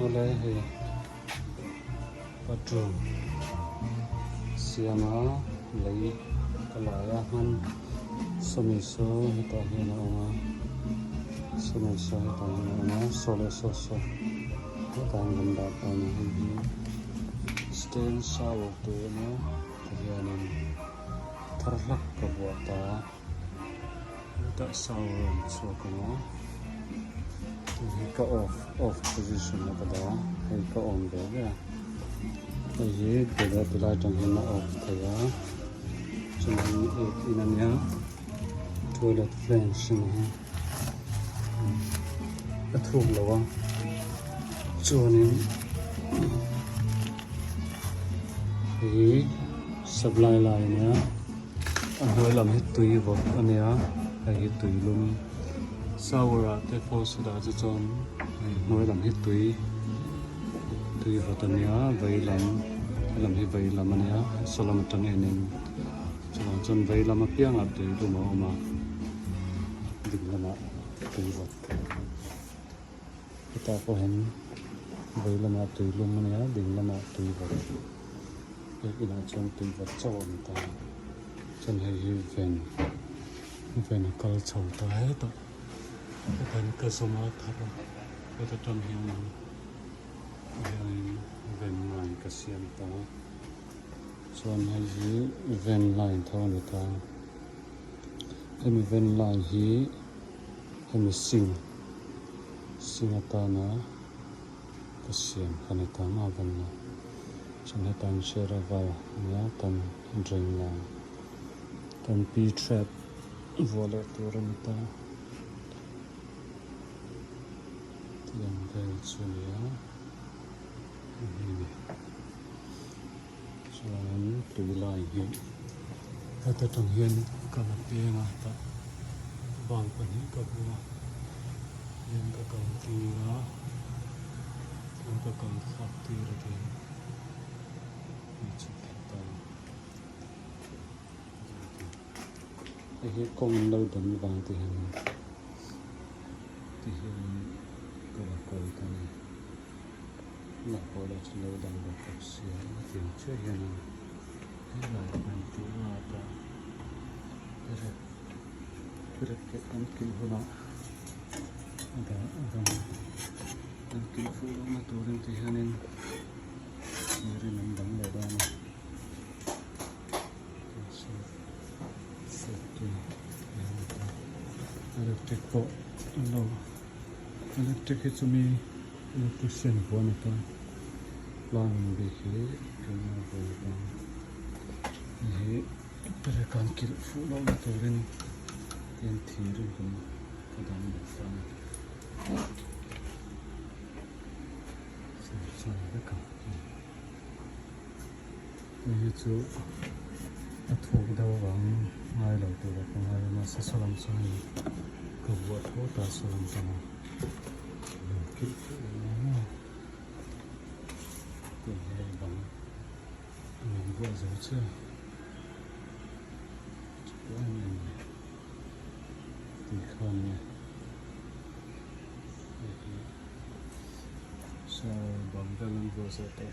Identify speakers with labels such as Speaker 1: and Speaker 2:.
Speaker 1: lẽ thì bắt trường siama lấy cái loại ăn sumi so ta hiện ông sumi so ta hiện ông sole so so ta ngầm đạp anh hi stain shower tu nó hiện anh thar lắc cái bộ ta shower so cái nó thì có off position là cái đó hay có on đấy à cái gì cái đó từ lại trong hiện nó off thôi á cho nên in anh nhá toilet flush này cái thuốc là cho nên thì supply lại nhá anh hơi làm hết tùy vào anh nhá hay hết tùy luôn sau ra tới phố sẽ đã cho hơi làm hết tùy vào tận nhá vậy làm hết vậy làm anh nhá sau làm trắng em chân vậy làm piang ở đây đúng không mà đừng làm tùy vào kita có hình vậy làm tùy luôn anh nhá đừng làm tùy vào cái là chân tùy vào cho người ta chân hay ven câu chầu ta hết rồi cái thành cơ số mà thắp cái ta trong hiện ven ngoài cái xiên ta chân hay gì ven line thôi người ta em ven line gì em sinh ta na cái xiên cái này ta mà ven na chân hay tan share vào nhá tan drain là tan p trap vola tu người ta yang về sulia ini soalan tùy lại hiện ta trong hiện còn là bia mà ta bằng phần hiện có bùa hiện có còn tì đó hiện có còn khắp tì rồi thì chỉ ta hiện con lâu đần vàng thì hiện cái là coi cái này là coi là chỉ lâu đần được tập xíu tiền chưa hiện cái là mình tự mà ta cái ăn kinh của nó ăn kinh phụ nó mà tôi đang thì nên như thế mình đóng vào đây này electric board lâu electric hết cho mình electrician của người ta plan về cái nào về này bây giờ còn kỹ phụ đâu mà tôi lên tiền thì rồi cũng có đảm bảo sao sao cái cả bây giờ thuộc đâu bằng hai đầu từ là không hai mà sẽ làm sao cầu vượt hỗ trợ sẽ làm sao kỹ tiền hay bằng mình vừa rồi chưa của mình thì không này sau bằng cái lần vừa rồi tới